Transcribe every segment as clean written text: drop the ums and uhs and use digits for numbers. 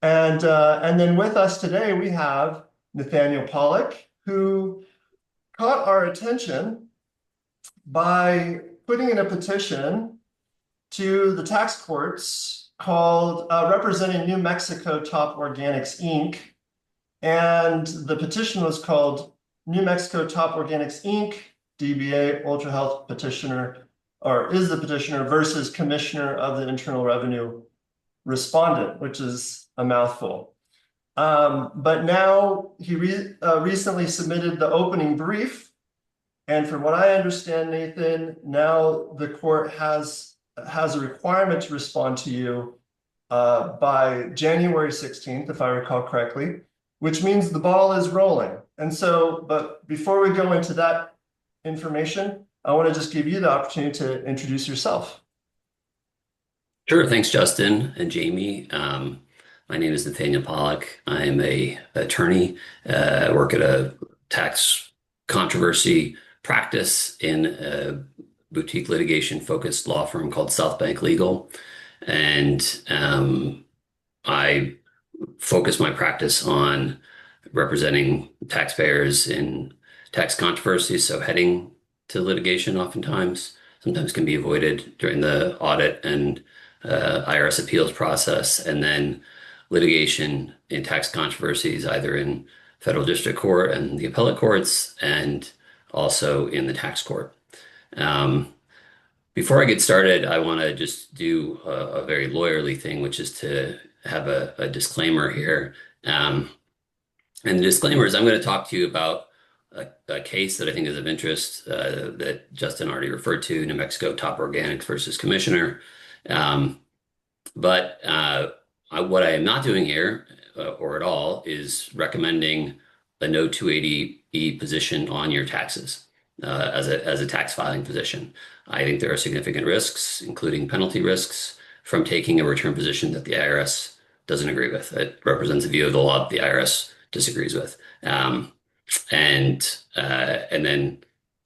And then with us today, we have Nathaniel Pollock, who caught our attention by putting in a petition to the tax courts called representing New Mexico Top Organics, Inc. And the petition was called New Mexico Top Organics, Inc., DBA Ultra Health Petitioner, or is the petitioner versus Commissioner of the Internal Revenue Respondent, which is a mouthful. But now he recently submitted the opening brief. And from what I understand, Nathan, now the court has a requirement to respond to you by January 16th, if I recall correctly, which means the ball is rolling. And so, but before we go into that information, I want to just give you the opportunity to introduce yourself. Sure. Thanks, Justin and Jamie. My name is Nathaniel Pollock. I'm an attorney. I work at a tax controversy practice in a boutique litigation focused law firm called SouthBank Legal. And I focus my practice on representing taxpayers in tax controversies. So heading to litigation sometimes can be avoided during the audit and IRS appeals process, and then litigation in tax controversies, either in federal district court and the appellate courts, and also in the tax court. Before I get started, I want to just do a very lawyerly thing, which is to have a disclaimer here. And the disclaimer is I'm going to talk to you about a case that I think is of interest that Justin already referred to, New Mexico Top Organics versus Commissioner. But what I am not doing here, or at all, is recommending a no 280E position on your taxes as a tax filing position. I think there are significant risks, including penalty risks, from taking a return position that the IRS doesn't agree with. It represents a view of the law that the IRS disagrees with. And then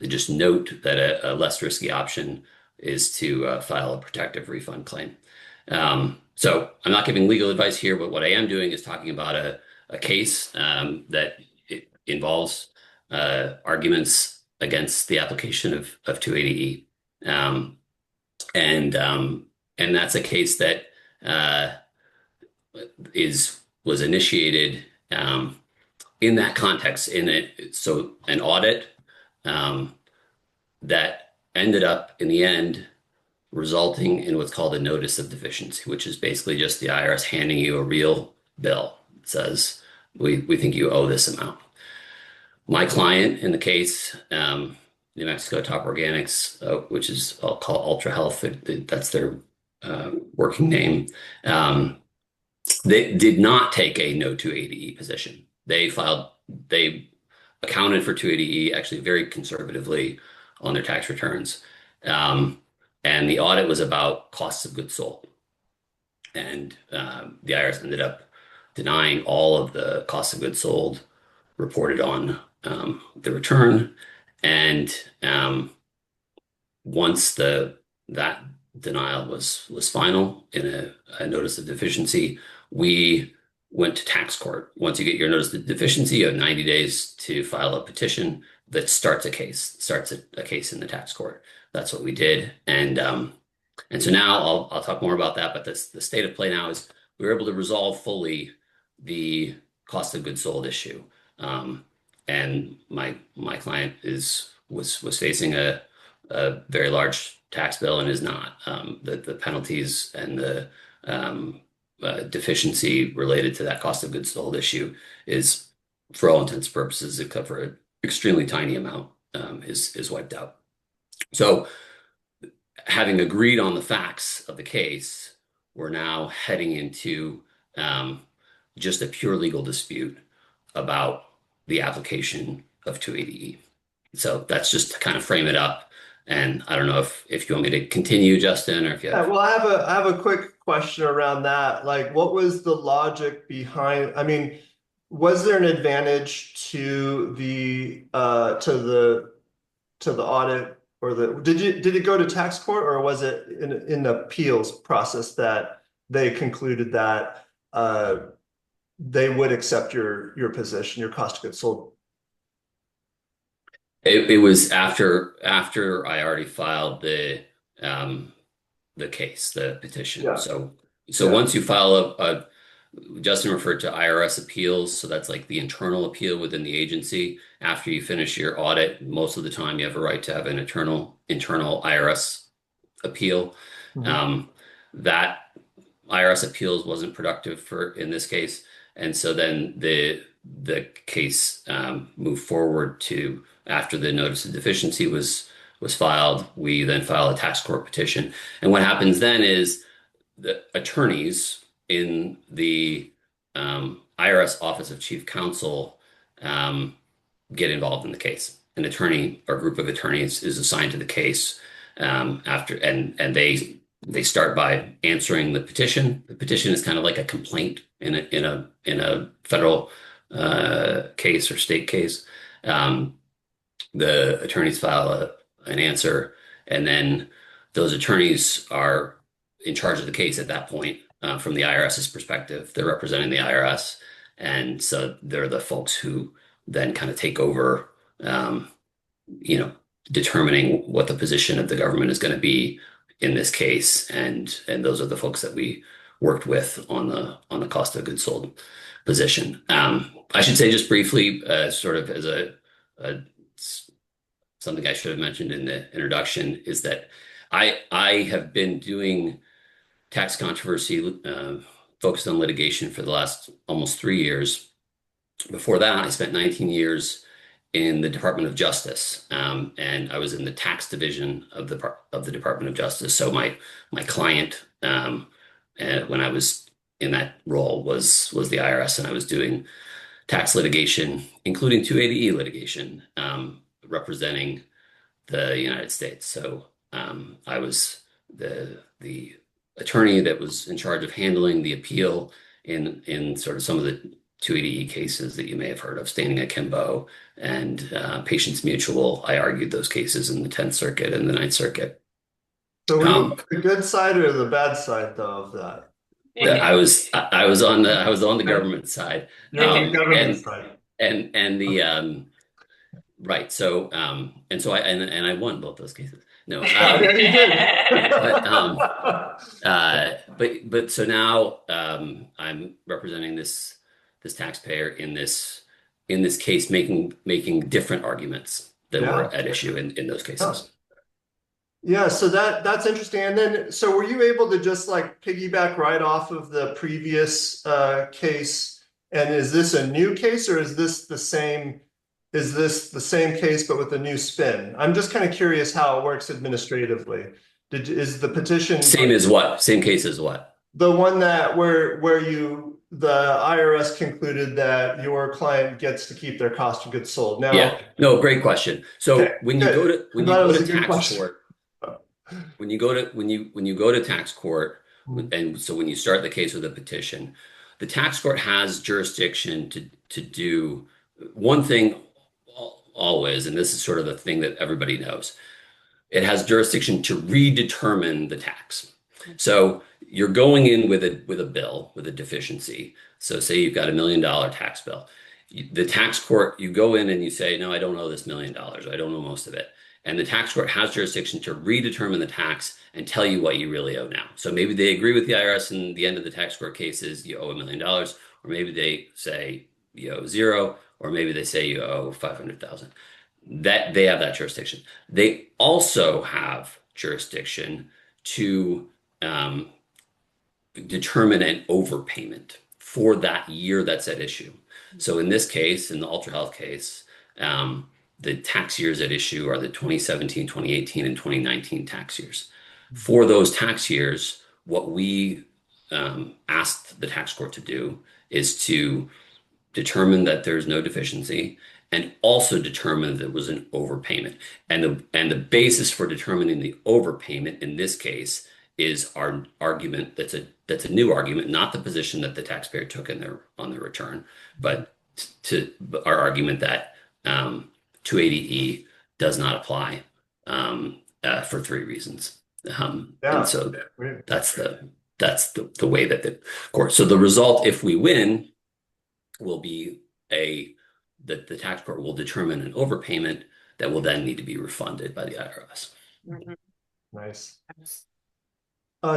just note that a less risky option is to file a protective refund claim. So I'm not giving legal advice here, but what I am doing is talking about a case that it involves arguments against the application of 280E. And that's a case that was initiated in that context, so an audit that ended up in the end resulting in what's called a Notice of Deficiency, which is basically just the IRS handing you a real bill. It says, we think you owe this amount. My client in the case, New Mexico Top Organics, which is I'll call Ultra Health, that's their working name, they did not take a no 280E position. They accounted for 280E actually very conservatively on their tax returns. And the audit was about costs of goods sold. And the IRS ended up denying all of the costs of goods sold reported on the return. And once that denial was final in a notice of deficiency, we went to tax court. Once you get your notice of deficiency, you have 90 days to file a petition that starts a case in the tax court. That's what we did. And so now I'll talk more about that, but the state of play now is we were able to resolve fully the cost of goods sold issue. And my client was facing a very large tax bill and is not. The penalties and the deficiency related to that cost of goods sold issue is, for all intents and purposes, except for an extremely tiny amount, is wiped out. So, having agreed on the facts of the case, we're now heading into just a pure legal dispute about the application of 280E. So that's just to kind of frame it up. And I don't know if you want me to continue, Justin, or if you have... Well, I have a quick question around that. Like, what was the logic behind, I mean, was there an advantage to the audit, or did it go to tax court, or was it in the appeals process that they concluded that they would accept your position, your cost of goods sold. It was after I already filed the case, the petition. Yeah, So yeah. once you file Justin referred to IRS appeals, so that's like the internal appeal within the agency. After you finish your audit, most of the time you have a right to have an internal IRS appeal. Mhm. Um, that IRS appeals wasn't productive for in this case, and so then the case moved forward to after the notice of deficiency was filed. We then file a tax court petition, and what happens then is the attorneys in the IRS Office of Chief Counsel um, get involved in the case. An attorney or group of attorneys is assigned to the case after, and they start by answering the petition. The petition is kind of like a complaint in a federal case or state case. Um, the attorneys file an answer, and then those attorneys are in charge of the case at that point. From the IRS's perspective, they're representing the IRS, and so they're the folks who then kind of take over, um, you know, determining what the position of the government is going to be in this case, and those are the folks that we worked with on the cost of goods sold position. I should say just briefly, sort of as a something I should have mentioned in the introduction is that I have been doing tax controversy focused on litigation for the last almost 3 years. Before that, I spent 19 years in the Department of Justice, and I was in the tax division of the Department of Justice. So my client, when I was in that role, was the IRS, and I was doing tax litigation, including 280E litigation, representing the United States. So I was the attorney that was in charge of handling the appeal in sort of some of the 280E cases that you may have heard of, standing akimbo and Patients Mutual. I argued those cases in the 10th Circuit and the Ninth Circuit. So were you Um, on the good side or the bad side though of that? I was on the government side, You're on the government and side. and the right. So and so and I won both those cases. No, Yeah, you did. but but so now I'm representing this taxpayer in this case, making different arguments that were Yeah. at issue in those Yeah. cases. Yeah, so that's interesting. And then, so were you able to just like piggyback right off of the previous case? And is this a new case or is this the same? Is this the same case but with a new spin? I'm just kind of curious how it works administratively. Is the petition Same as what? Same case as what? the one that where the IRS concluded that your client gets to keep their cost of goods sold? Now, Yeah, no, great question. So okay, good. I when you thought it go was to a good tax question. court, when you go to tax court, Mhm. and so when you start the case with a petition, the tax court has jurisdiction to do one thing always, and this is sort of the thing that everybody knows. It has jurisdiction to redetermine the tax. So you're going in with a bill with a deficiency. So say you've got $1 million tax bill. The tax court, you go in and you say, no, I don't owe this $1 million. I don't know most of it. And the tax court has jurisdiction to redetermine the tax and tell you what you really owe now. So maybe they agree with the IRS and the end of the tax court case is you owe $1 million, or maybe they say you owe zero, or maybe they say you owe 500,000. That they have that jurisdiction. They also have jurisdiction to um, determine an overpayment for that year that's at issue. So in this case, in the Ultra Health case, the tax years at issue are the 2017, 2018, and 2019 tax years. For those tax years, what we asked the tax court to do is to determine that there's no deficiency and also determine that it was an overpayment. And the basis for determining the overpayment in this case is our argument that's a new argument, not the position that the taxpayer took in their on their return, but to our argument that 280E does not apply for three reasons. And Yeah. so Great. that's the way that the court. So the result, if we win, will be the tax court will determine an overpayment that will then need to be refunded by the IRS. Mhm. Nice.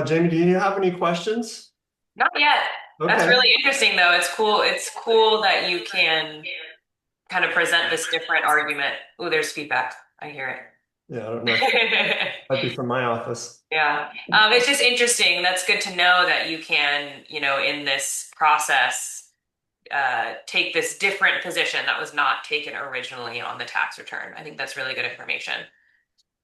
Jamie, do you have any questions? Not yet. That's Okay. really interesting, though. It's cool. It's cool that you can kind of present this different argument. Oh, there's feedback. I hear Yeah, I don't know. it. Might be from my office. Yeah. It's just interesting. That's good to know that you can, in this process, take this different position that was not taken originally on the tax return. I think that's really good information.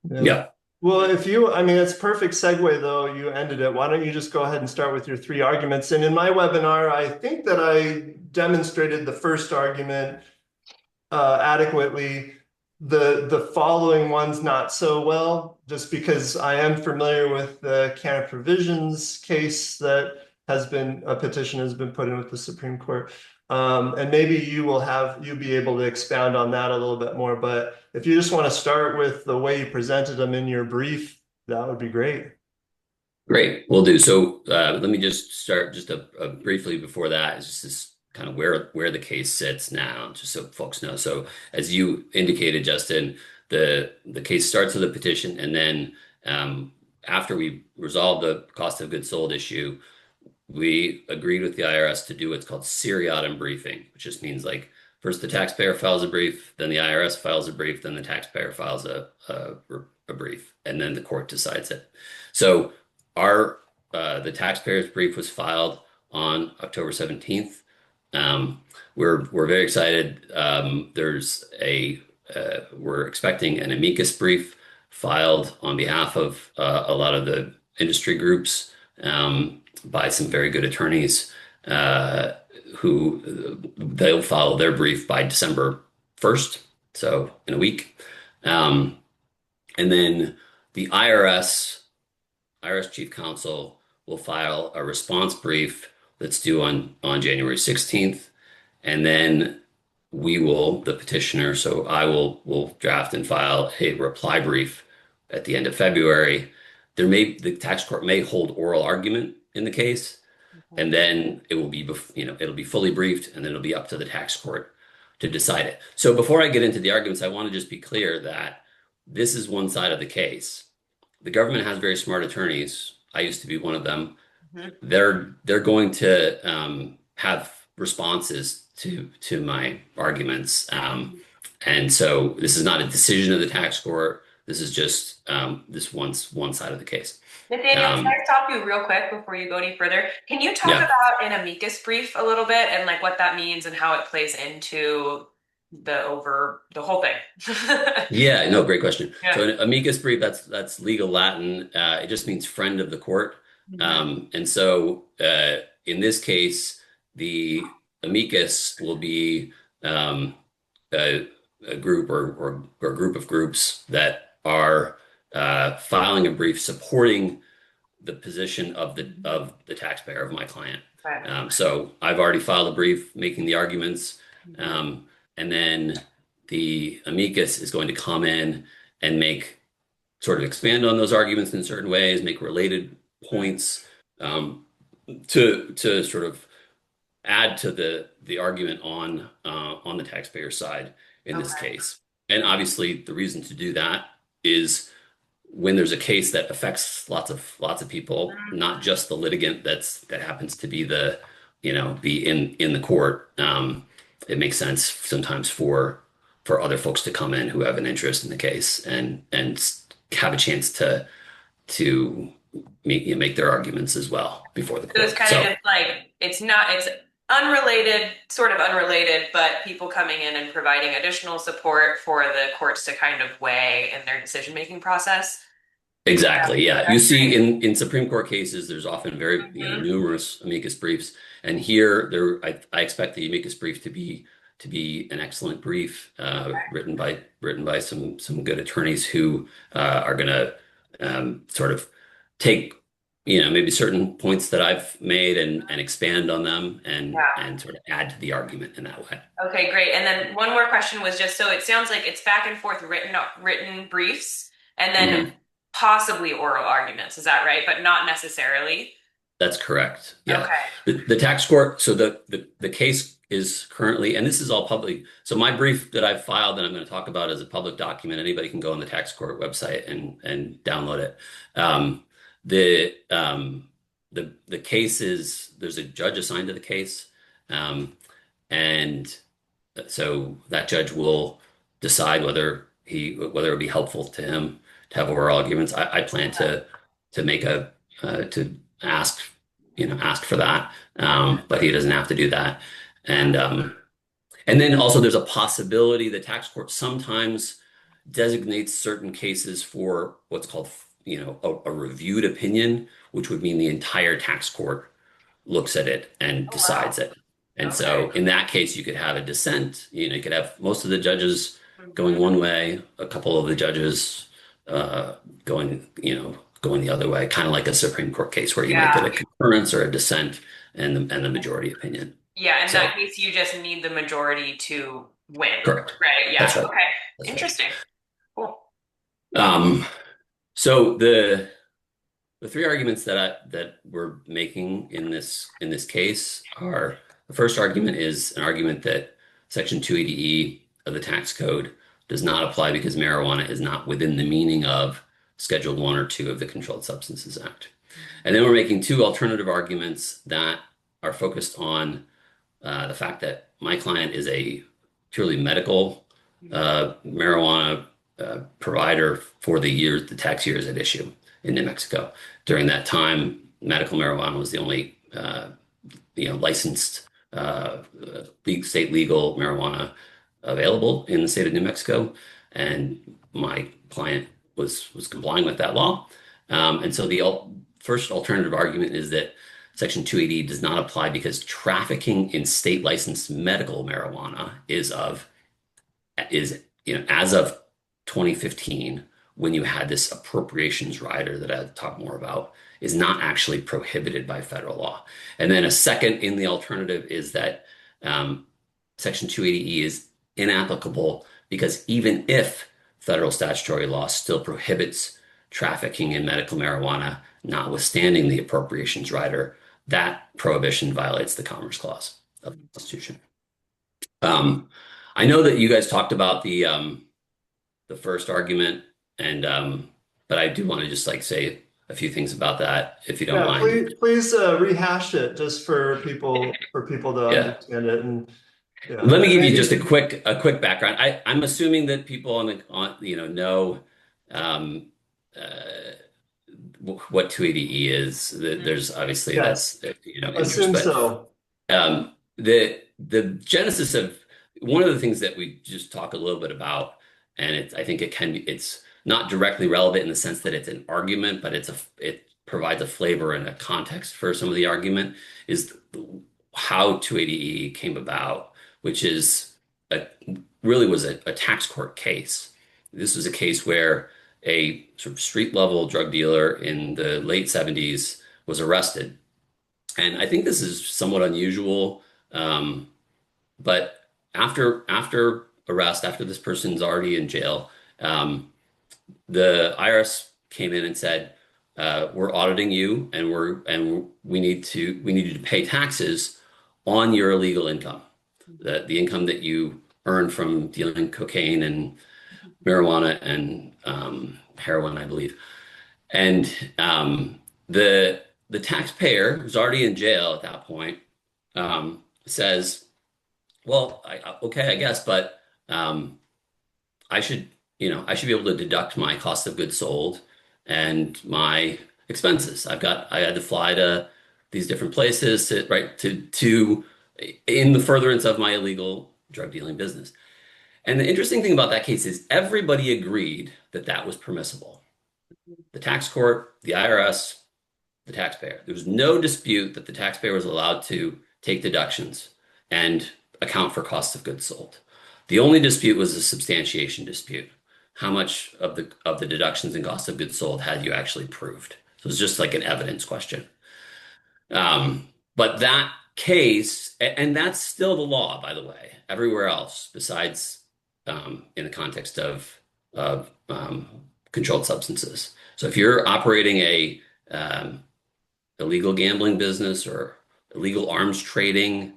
Yeah. Well, it's perfect segue though. You ended it. Why don't you just go ahead and start with your three arguments? And in my webinar, I think that I demonstrated the first argument adequately. The following ones not so well, just because I am familiar with the can of provisions case that a petition has been put in with the Supreme Court. And maybe you'll be able to expound on that a little bit more. But if you just want to start with the way you presented them in your brief, that would be great. Great, we'll do. So let me just start just briefly before that is just this kind of where the case sits now, just so folks know. So as you indicated, Justin, the case starts with a petition, and then after we resolve the cost of goods sold issue, we agreed with the IRS to do what's called seriatim briefing, which just means like first the taxpayer files a brief, then the IRS files a brief, then the taxpayer files a brief, and then the court decides it. So the taxpayer's brief was filed on October 17th. We're very excited. We're expecting an amicus brief filed on behalf of a lot of the industry groups by some very good attorneys who they'll file their brief by December 1st, so in a week. And then the IRS Chief Counsel will file a response brief that's due on January 16th. And then the petitioner, so I will draft and file a reply brief at the end of February. The tax court may hold oral argument in the case, and then it'll be fully briefed, and then it'll be up to the tax court to decide it. So before I get into the arguments, I want to just be clear that this is one side of the case. The government has very smart attorneys. I used to be one of them. Mm-hmm. They're going to have responses to my arguments, and so this is not a decision of the tax court. This is just this one side of the case. Nathaniel, can I stop you real quick before you go any further? Can you talk about an amicus brief a little bit and like what that means and how it plays into the whole thing? Yeah, no, great question. Yeah. So an amicus brief, that's legal Latin. It just means friend of the court. And so in this case, the amicus will be a group or a group of groups that are filing a brief supporting the position of the taxpayer, of my client. Right. So I've already filed a brief making the arguments, and then the amicus is going to come in and sort of expand on those arguments in certain ways, make related points to sort of add to the argument on the taxpayer side in this case. And obviously, the reason to do that is when there's a case that affects lots of people, not just the litigant that happens to be be in the court. It makes sense sometimes for other folks to come in who have an interest in the case and have a chance to make their arguments as well before the court. So it's kind of just like it's unrelated, sort of unrelated, but people coming in and providing additional support for the courts to kind of weigh in their decision-making process. Exactly. Yeah. You see in Supreme Court cases, there's often very numerous amicus briefs. And here I expect the amicus brief to be an excellent brief written by some good attorneys who are going to sort of take maybe certain points that I've made and expand on them and sort of add to the argument in that way. Okay, great. And then one more question was just, so it sounds like it's back and forth written briefs and then possibly oral arguments. Is that right? But not necessarily. That's correct. Yeah. Okay. The tax court, so the case is currently, and this is all public. So my brief that I've filed and I'm going to talk about is a public document. Anybody can go on the tax court website and download it. Um, the the case is there's a judge assigned to the case. And so that judge will decide whether it would be helpful to him to have oral arguments. I plan to make to ask ask for that, but he doesn't have to do that. And then also there's a possibility the tax court sometimes designates certain cases for what's called a reviewed opinion, which would mean the entire tax court looks at it and Oh, wow. decides it. And Okay. so in that case, you could have a dissent. You could have most of the judges going Mhm. one way, a couple of the judges going the other way, kind of like a Supreme Court case where you might Yeah. get a concurrence or a dissent and the majority opinion. Yeah, in So that case, you just need the majority to win, correct. right? Yeah. That's right. Okay. That's right. Interesting. Cool. Um, so the three arguments that we're making in this case are the first argument is an argument that Section 280E of the tax code does not apply because marijuana is not within the meaning of Schedule 1 or 2 of the Controlled Substances Act. And then we're making two alternative arguments that are focused on the fact that my client is a purely medical marijuana provider for the tax years at issue in New Mexico. During that time, medical marijuana was the only licensed state legal marijuana available in the state of New Mexico, and my client was complying with that law. And so the first alternative argument is that Section 280 does not apply because trafficking in state licensed medical marijuana is as of 2015, when you had this appropriations rider that I'll talk more about, is not actually prohibited by federal law. And then a second in the alternative is that Section 280E is inapplicable because even if federal statutory law still prohibits trafficking in medical marijuana, notwithstanding the appropriations rider, that prohibition violates the Commerce Clause of the Constitution. I know that you guys talked about the first argument, and but I do want to just say a few things about that, if you don't mind. Please rehash it just for people to Yeah. understand it. And Let me give you just a quick background. I'm assuming that people know what 280E is. There's obviously Yes. interest, but So. the genesis of one of the things that we just talk a little bit about, and I think it's not directly relevant in the sense that it's an argument, but it provides a flavor and a context for some of the argument, is how 280E came about, which is really was a tax court case. This was a case where a sort of street level drug dealer in the late 70s was arrested. And I think this is somewhat unusual, but after arrest, after this person's already in jail, the IRS came in and said, "We're auditing you, and we need you to pay taxes on your illegal income, the income that you earn from dealing cocaine and marijuana and heroin, I believe." And the taxpayer, who's already in jail at that point, says, "Well, okay, I guess, but I should be able to deduct my cost of goods sold and my expenses. I had to fly to these different places to in the furtherance of my illegal drug dealing business." And the interesting thing about that case is everybody agreed that that was permissible. The tax court, the IRS, the taxpayer. There was no dispute that the taxpayer was allowed to take deductions and account for cost of goods sold. The only dispute was a substantiation dispute. How much of the deductions and cost of goods sold had you actually proved? So it was just like an evidence question. But that case, and that's still the law, by the way, everywhere else besides in the context of controlled substances. So if you're operating illegal gambling business or illegal arms trading,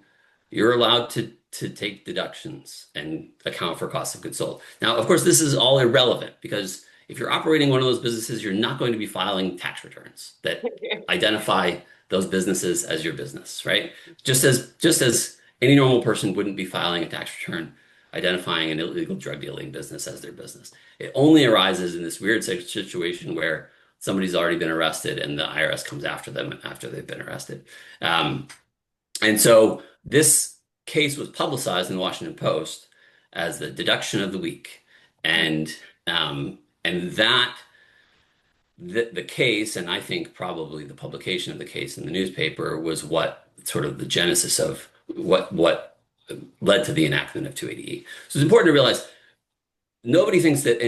you're allowed to take deductions and account for cost of goods sold. Now, of course, this is all irrelevant because if you're operating one of those businesses, you're not going to be filing tax returns that identify those businesses as your business, right? Just as any normal person wouldn't be filing a tax return identifying an illegal drug dealing business as their business. It only arises in this weird situation where somebody's already been arrested and the IRS comes after them after they've been arrested. And so this case was publicized in the Washington Post as the deduction of the week. And that the case, and I think probably the publication of the case in the newspaper was what sort of the genesis of what led to the enactment of 280E. So it's important to realize nobody thinks that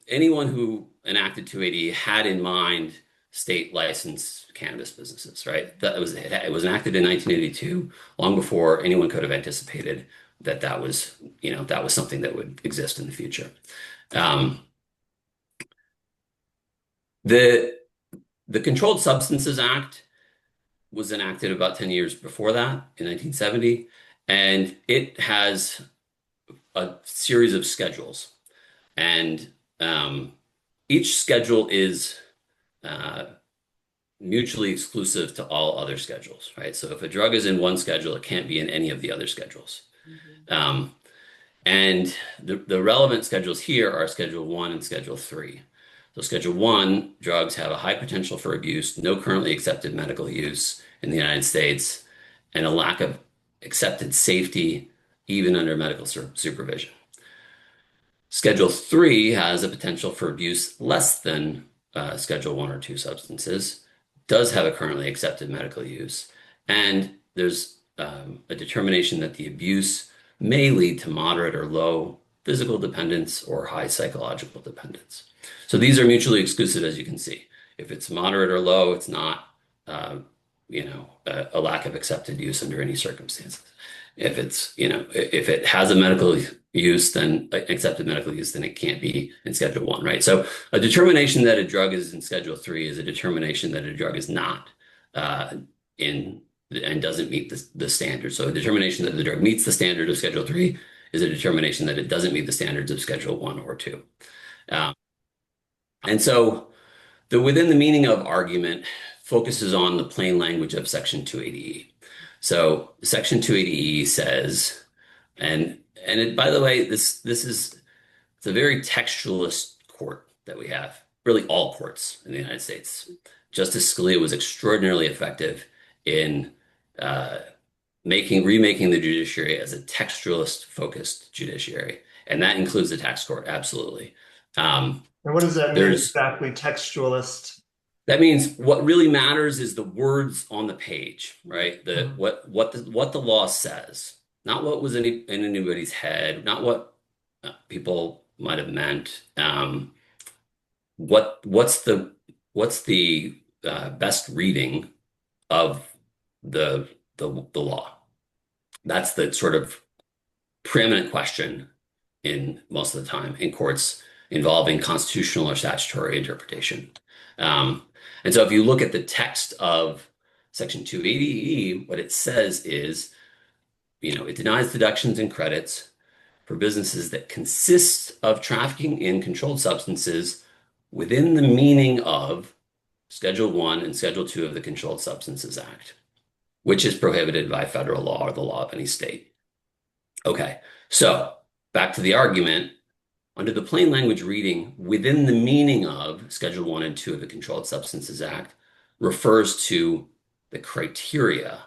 anyone who enacted 280E had in mind state licensed cannabis businesses, right? It was enacted in 1982, long before anyone could have anticipated that was something that would exist in the future. The Controlled Substances Act was enacted about 10 years before that in 1970, and it has a series of schedules. And each schedule is mutually exclusive to all other schedules, right? So if a drug is in one schedule, it can't be in any of the other schedules. And the relevant schedules here are Schedule 1 and Schedule 3. So Schedule 1 drugs have a high potential for abuse, no currently accepted medical use in the United States, and a lack of accepted safety even under medical supervision. Schedule 3 has a potential for abuse less than Schedule 1 or 2 substances, does have a currently accepted medical use, and there's a determination that the abuse may lead to moderate or low physical dependence or high psychological dependence. So these are mutually exclusive, as you can see. If it's moderate or low, it's not a lack of accepted use under any circumstances. If if it has a medical use, then accepted medical use, then it can't be in Schedule 1, right? So a determination that a drug is in Schedule 3 is a determination that a drug is not and doesn't meet the standard. So a determination that the drug meets the standard of Schedule 3 is a determination that it doesn't meet the standards of Schedule 1 or 2. And so the within the meaning of argument focuses on the plain language of Section 280E. So Section 280E says, and by the way, it's a very textualist court that we have, really all courts in the United States. Justice Scalia was extraordinarily effective in remaking the judiciary as a textualist-focused judiciary, and that includes the tax court, absolutely. And what does that mean exactly, textualist? That means what really matters is the words on the page, right? What the law says, not what was in anybody's head, not what people might have meant. What's the best reading of the law? That's the sort of preeminent question in most of the time in courts involving constitutional or statutory interpretation. And so if you look at the text of Section 280E, what it says is, it denies deductions and credits for businesses that consist of trafficking in controlled substances within the meaning of Schedule 1 and Schedule 2 of the Controlled Substances Act, which is prohibited by federal law or the law of any state. Okay, so back to the argument. Under the plain language reading, within the meaning of Schedule 1 and 2 of the Controlled Substances Act refers to the criteria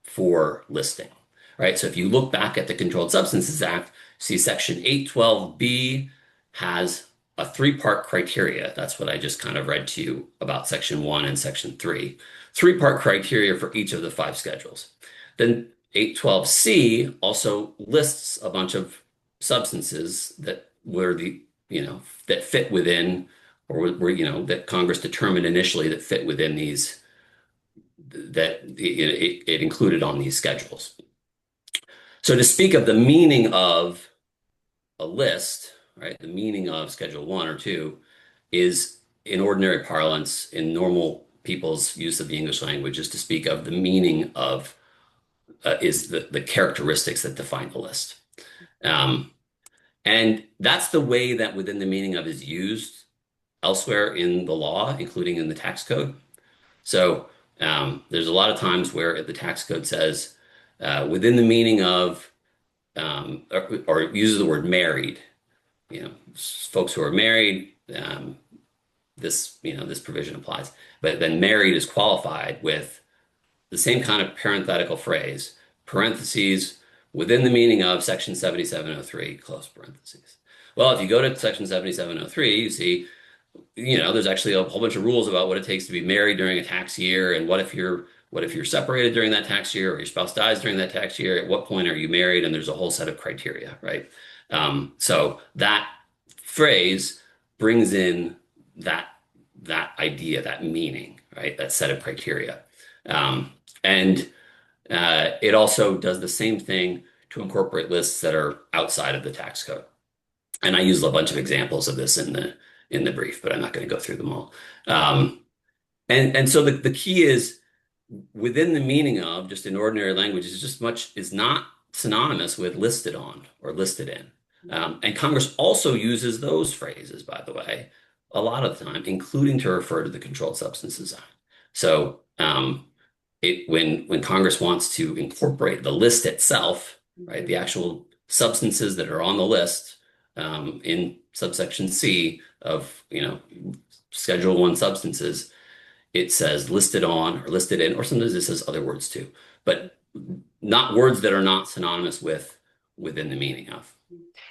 for listing, right? So if you look back at the Controlled Substances Act, see Section 812B has a 3-part criteria. That's what I just kind of read to you about Section 1 and Section 3. 3-part criteria for each of the 5 schedules. Then 812C also lists a bunch of substances that were that fit within, or were that Congress determined initially that fit within these, that it included on these schedules. So to speak of the meaning of a list, right, the meaning of Schedule 1 or 2 is, in ordinary parlance, in normal people's use of the English language is to speak of the meaning of is the characteristics that define the list. And that's the way that within the meaning of is used elsewhere in the law, including in the tax code. So there's a lot of times where the tax code says within the meaning of or uses the word married, folks who are married, this provision applies. But then married is qualified with the same kind of parenthetical phrase, parentheses, within the meaning of section 7703, close parentheses. Well, if you go to section 7703, you see, there's actually a whole bunch of rules about what it takes to be married during a tax year, and what if you're separated during that tax year, or your spouse dies during that tax year, at what point are you married? And there's a whole set of criteria, right? So that phrase brings in that idea, that meaning, right? That set of criteria. And it also does the same thing to incorporate lists that are outside of the tax code. And I use a bunch of examples of this in the brief, but I'm not going to go through them all. And so the key is within the meaning of, just in ordinary language, is not synonymous with listed on or listed in. And Congress also uses those phrases, by the way, a lot of the time, including to refer to the Controlled Substances Act. So when Congress wants to incorporate the list itself, right, the actual substances that are on the list in subsection C of Schedule 1 substances, it says listed on or listed in, or sometimes it says other words too, but not words that are not synonymous with within the meaning of.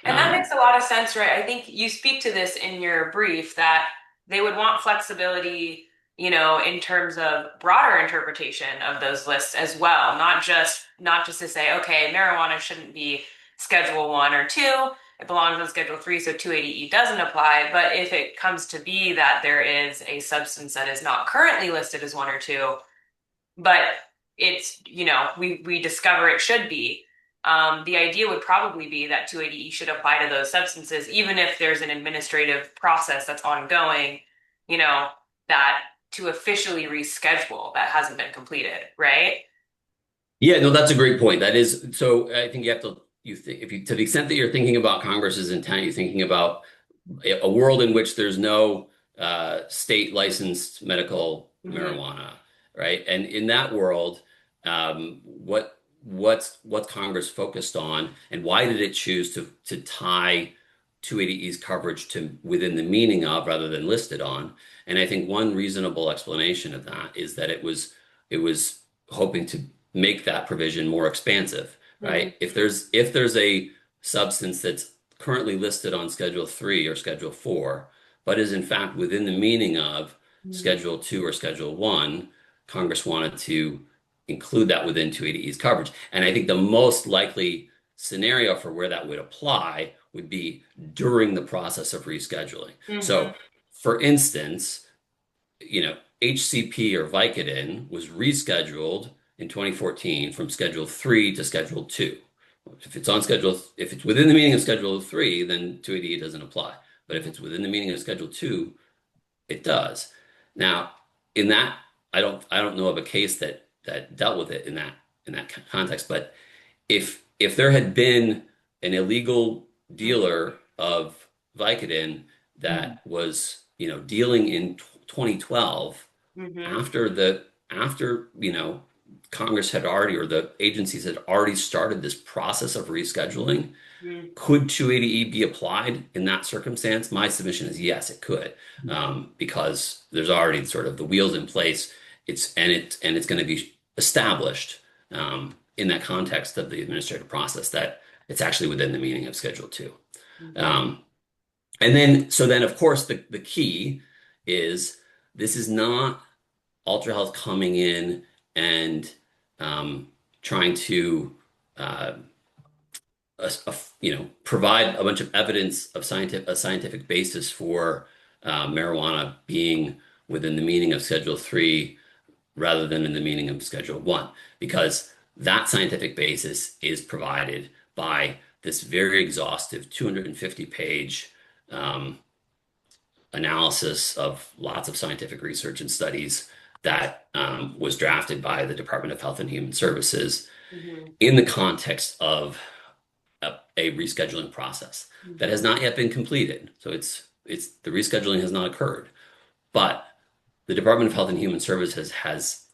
And that makes a lot of sense, right? I think you speak to this in your brief that they would want flexibility, in terms of broader interpretation of those lists as well, not just to say, okay, marijuana shouldn't be Schedule 1 or 2. It belongs on Schedule 3, so 280E doesn't apply. But if it comes to be that there is a substance that is not currently listed as 1 or 2, but it's, we discover it should be, the idea would probably be that 280E should apply to those substances, even if there's an administrative process that's ongoing, that to officially reschedule that hasn't been completed, right? Yeah, no, that's a great point. That is, so I think you have to, to the extent that you're thinking about Congress's intent, you're thinking about a world in which there's no state licensed medical marijuana, right? And in that world, what's Congress focused on, and why did it choose to tie 280E's coverage to within the meaning of rather than listed on? And I think one reasonable explanation of that is that it was hoping to make that provision more expansive, right? If there's a substance that's currently listed on Schedule 3 or Schedule 4, but is in fact within the meaning of Schedule 2 or Schedule 1, Congress wanted to include that within 280E's coverage. And I think the most likely scenario for where that would apply would be during the process of rescheduling. So, for instance, HCP or Vicodin was rescheduled in 2014 from Schedule 3 to Schedule 2. If it's within the meaning of Schedule 3, then 280E doesn't apply. But if it's within the meaning of Schedule 2, it does. Now, in that, I don't know of a case that dealt with it in that context. But if there had been an illegal dealer of Vicodin that was dealing in 2012 after Congress had already, or the agencies had already started this process of rescheduling, could 280E be applied in that circumstance? My submission is yes, it could, because there's already sort of the wheels in place. It's going to be established in that context of the administrative process that it's actually within the meaning of Schedule 2. And then of course the key is this is not Ultra Health coming in and trying to provide a bunch of evidence of a scientific basis for marijuana being within the meaning of Schedule 3 rather than in the meaning of Schedule 1, because that scientific basis is provided by this very exhaustive 250-page analysis of lots of scientific research and studies that was drafted by the Department of Health and Human Services Mhm. in the context of a rescheduling process that has not yet been completed. So it's the rescheduling has not occurred, but the Department of Health and Human Services has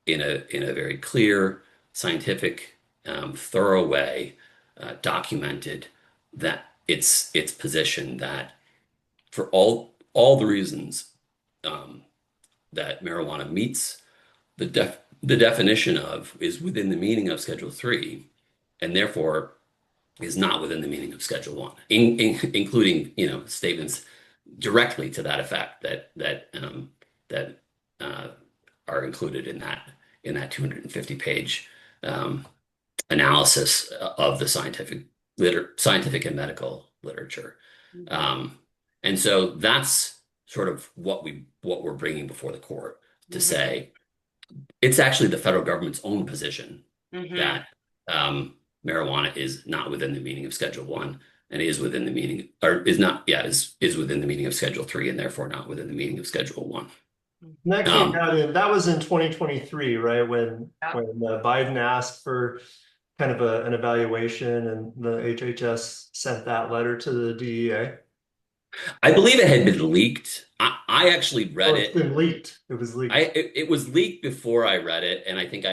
in a very clear, scientific, thorough way documented that its position that for all the reasons um, that marijuana meets the definition of is within the meaning of Schedule 3, and therefore is not within the meaning of Schedule 1, including, statements directly to that effect that uh, are included in that 250-page analysis of the scientific and medical literature. Um, and so that's sort of what we're bringing before the court to say it's actually the federal government's own position that marijuana is not within the meaning of Schedule 1 and is within the meaning, or is not, yeah, is within the meaning of Schedule 3 and therefore not within the meaning of Schedule 1. And that came out that was in 2023, right? When Biden asked for kind of an evaluation and the HHS sent that letter to the DEA. I believe it had been leaked. I actually read It's been leaked. It was leaked. It was leaked before I read it, and I think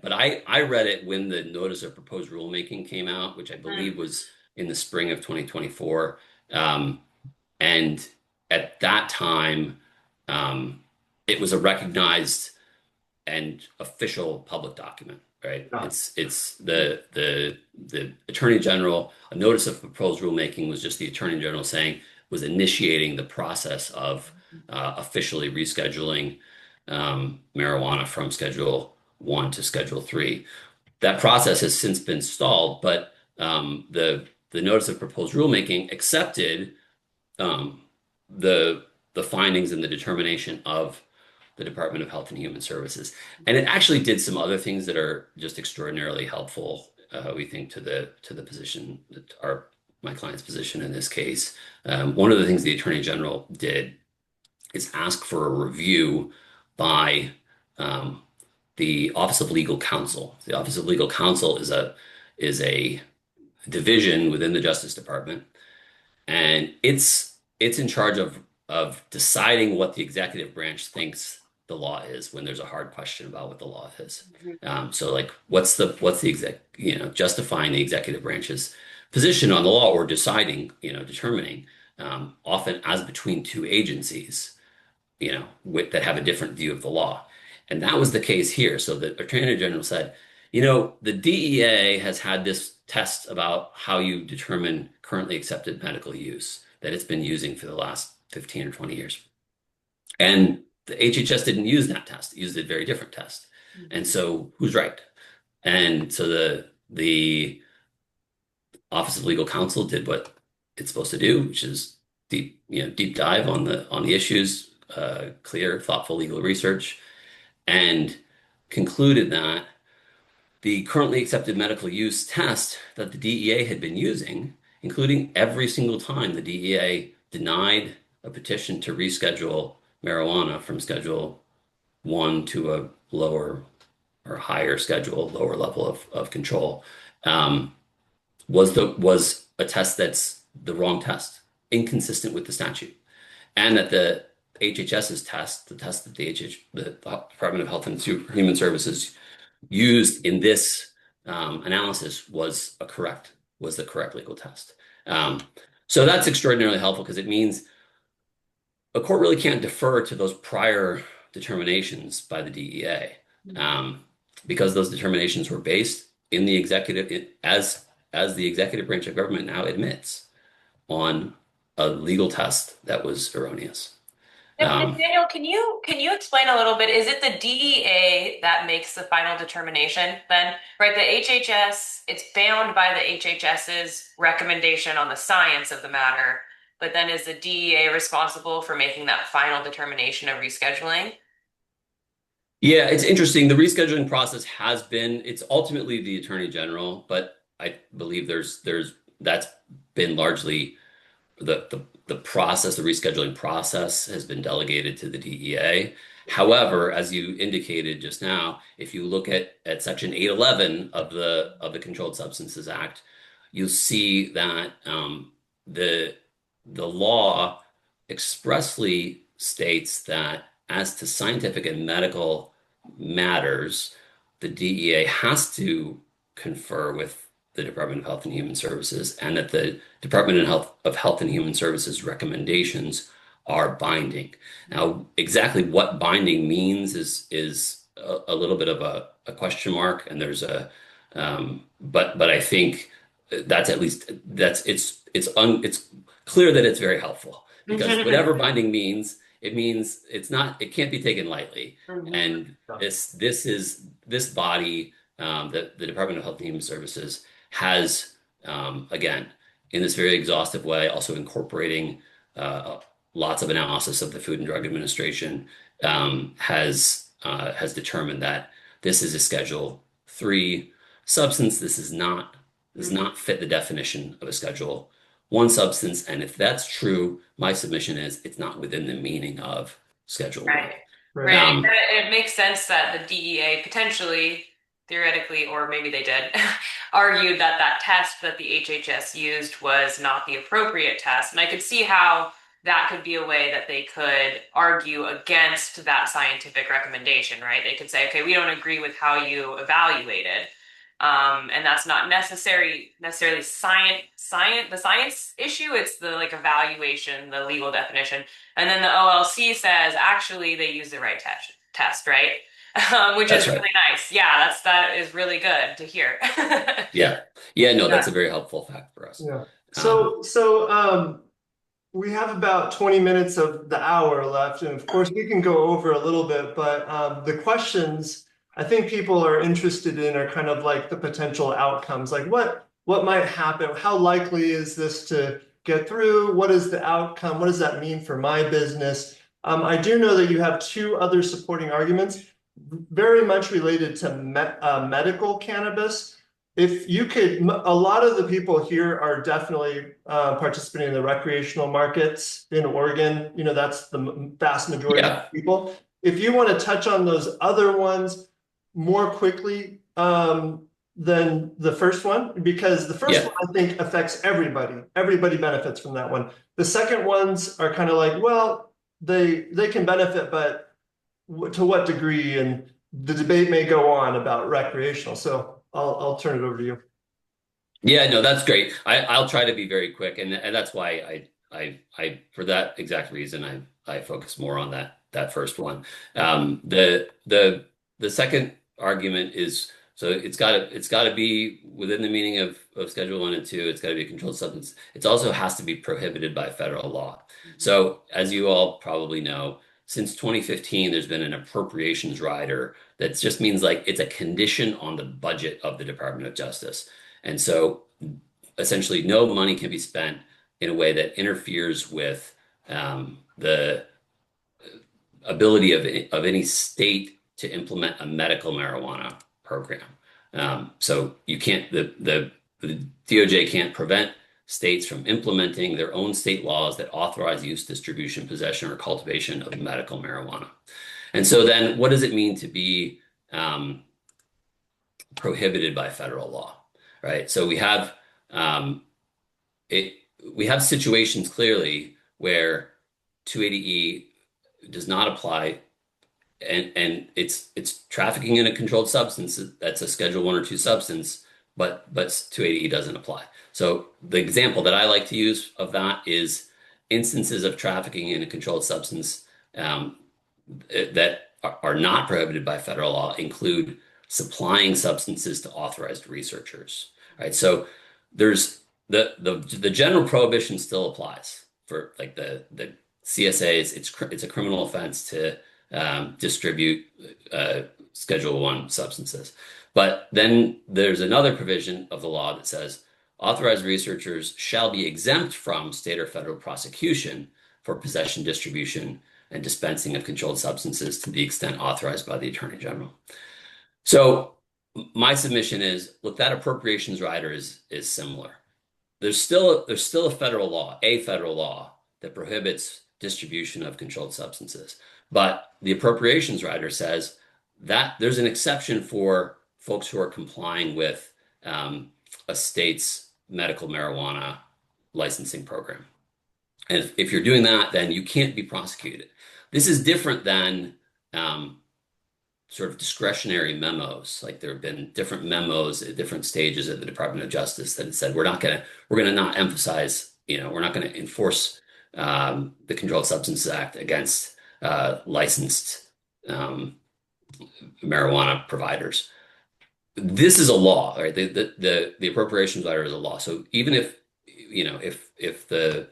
but I read it when the notice of proposed rulemaking came out, which I believe was in the spring of 2024. And at that time, it was a recognized and official public document, right? Yeah. It's the Attorney General. A notice of proposed rulemaking was just the Attorney General saying was initiating the process of officially rescheduling marijuana from Schedule 1 to Schedule 3. That process has since been stalled, but the notice of proposed rulemaking accepted the findings and the determination of the Department of Health and Human Services. And it actually did some other things that are just extraordinarily helpful, we think, to the position that my client's position in this case. One of the things the Attorney General did is ask for a review by the Office of Legal Counsel. The Office of Legal Counsel is a division within the Justice Department, and it's in charge of deciding what the executive branch thinks the law is when there's a hard question about what the law is. So like what's the justifying the executive branch's position on the law or determining often as between two agencies, that have a different view of the law. And that was the case here. So the Attorney General said, the DEA has had this test about how you determine currently accepted medical use that it's been using for the last 15 or 20 years. And the HHS didn't use that test. It used a very different test. And so who's right? And so the Office of Legal Counsel did what it's supposed to do, which is deep dive on the issues, clear, thoughtful legal research, and concluded that the currently accepted medical use test that the DEA had been using, including every single time the DEA denied a petition to reschedule marijuana from Schedule 1 to a lower or higher schedule, lower level of control, was a test that's the wrong test, inconsistent with the statute, and that the HHS's test, the test that the Department of Health and Human Services used in this analysis was the correct legal test. So that's extraordinarily helpful because it means a court really can't defer to those prior determinations by the DEA because those determinations were based in the executive, as the executive branch of government now admits, on a legal test that was erroneous. Daniel, can you explain a little bit? Is it the DEA that makes the final determination then? Right, the HHS, it's bound by the HHS's recommendation on the science of the matter, but then is the DEA responsible for making that final determination of rescheduling? Yeah, it's interesting. The rescheduling process it's ultimately the Attorney General, but I believe that's been largely the process, the rescheduling process has been delegated to the DEA. However, as you indicated just now, if you look at Section 811 of the Controlled Substances Act, you'll see that the law expressly states that as to scientific and medical matters, the DEA has to confer with the Department of Health and Human Services, and that the Department of Health and Human Services recommendations are binding. Now, exactly what binding means is a little bit of a question mark, and there's but I think that's at least it's clear that it's very helpful, because whatever binding means, it can't be taken lightly. And this body, the Department of Health and Human Services, has again, in this very exhaustive way, also incorporating lots of analysis of the Food and Drug Administration, has determined that this is a Schedule 3 substance. This does not fit the definition of a Schedule 1 substance, and if that's true, my submission is it's not within the meaning of Schedule 1. Right. It makes sense that the DEA potentially, theoretically, or maybe they did, argued that that test that the HHS used was not the appropriate test. And I could see how that could be a way that they could argue against that scientific recommendation, right? They could say, okay, we don't agree with how you evaluated. And that's not necessarily the science issue. It's the like evaluation, the legal definition. And then the OLC says, actually, they use the right test, right? Which That's is right. really nice. Yeah, that is really good to hear. No, that's a very helpful fact for us. Yeah. So we have about 20 minutes of the hour left, and of course we can go over a little bit, but the questions I think people are interested in are kind of like the potential outcomes, like what might happen, how likely is this to get through, what is the outcome, what does that mean for my business? I do know that you have two other supporting arguments, very much related to medical cannabis. If you could, a lot of the people here are definitely participating in the recreational markets in Oregon. You know, that's the vast majority of people. If you want to touch on those other ones more quickly than the first one, because the first one I think affects everybody. Everybody benefits from that one. The second ones are kind of like, well, they can benefit, but to what degree? And the debate may go on about recreational. So I'll turn it over to you. Yeah, no, that's great. I'll try to be very quick, and that's why I for that exact reason I focus more on that first one. The second argument is, so it's got to be within the meaning of Schedule 1 and 2. It's got to be a controlled substance. It also has to be prohibited by federal law. So as you all probably know, since 2015, there's been an appropriations rider that just means like it's a condition on the budget of the Department of Justice. And so essentially no money can be spent in a way that interferes with the ability of any state to implement a medical marijuana program. So you can't, the DOJ can't prevent states from implementing their own state laws that authorize use, distribution, possession, or cultivation of medical marijuana. And so then what does it mean to be prohibited by federal law, right? So we have situations clearly where 280E does not apply, and it's trafficking in a controlled substance that's a Schedule 1 or 2 substance, but 280E doesn't apply. So the example that I like to use of that is instances of trafficking in a controlled substance that are not prohibited by federal law include supplying substances to authorized researchers, right? So there's the general prohibition still applies for like the CSAs. It's a criminal offense to distribute Schedule 1 substances. But then there's another provision of the law that says authorized researchers shall be exempt from state or federal prosecution for possession, distribution, and dispensing of controlled substances to the extent authorized by the Attorney General. So my submission is, look, that appropriations rider is similar. There's still a federal law that prohibits distribution of controlled substances. But the appropriations rider says that there's an exception for folks who are complying with a state's medical marijuana licensing program. And if you're doing that, then you can't be prosecuted. This is different than sort of discretionary memos. Like there have been different memos at different stages of the Department of Justice that said we're going to not emphasize, we're not going to enforce the Controlled Substances Act against licensed marijuana providers. This is a law, right? The appropriations rider is a law. So even if the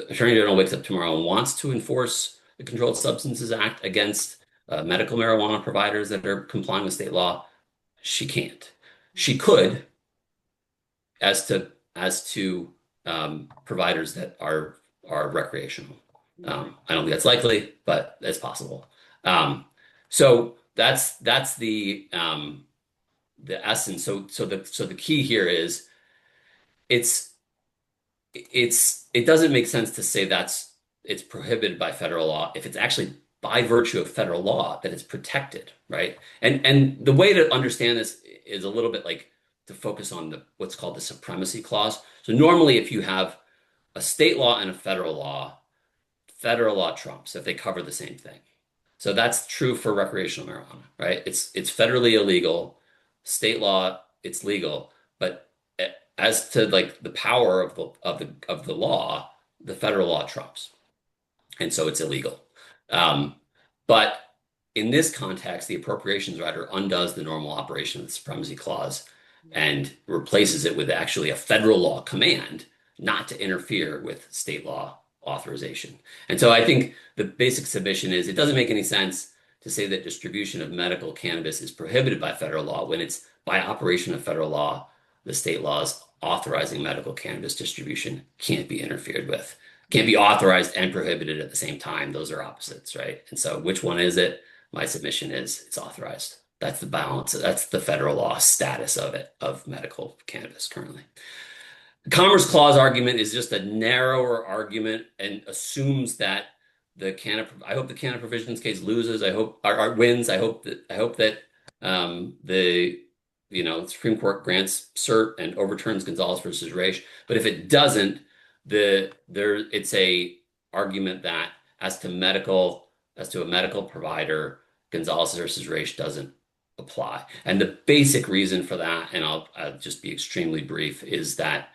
Attorney General wakes up tomorrow and wants to enforce the Controlled Substances Act against medical marijuana providers that are complying with state law, she can't. She could, as to providers that are recreational. I don't think that's likely, but it's possible. So that's the essence. So the key here is it doesn't make sense to say it's prohibited by federal law if it's actually by virtue of federal law that it's protected, right? And the way to understand this is a little bit like to focus on what's called the supremacy clause. So normally if you have a state law and a federal law trumps if they cover the same thing. So that's true for recreational marijuana, right? It's federally illegal, state law, it's legal, but as to like the power of the law, the federal law trumps, and so it's illegal. But in this context, the appropriations rider undoes the normal operation of the supremacy clause and replaces it with actually a federal law command not to interfere with state law authorization. And so I think the basic submission is it doesn't make any sense to say that distribution of medical cannabis is prohibited by federal law when it's by operation of federal law, the state laws authorizing medical cannabis distribution can't be interfered with, can't be authorized and prohibited at the same time. Those are opposites, right? And so which one is it? My submission is it's authorized. That's the balance. That's the federal law status of medical cannabis currently. The Commerce Clause argument is just a narrower argument and assumes that I hope the Canada Provisions case loses. I hope or wins. I hope that the Supreme Court grants cert and overturns Gonzalez versus Raich. But if it doesn't, it's a argument that as to a medical provider, Gonzalez versus Raich doesn't apply. And the basic reason for that, and I'll just be extremely brief, is that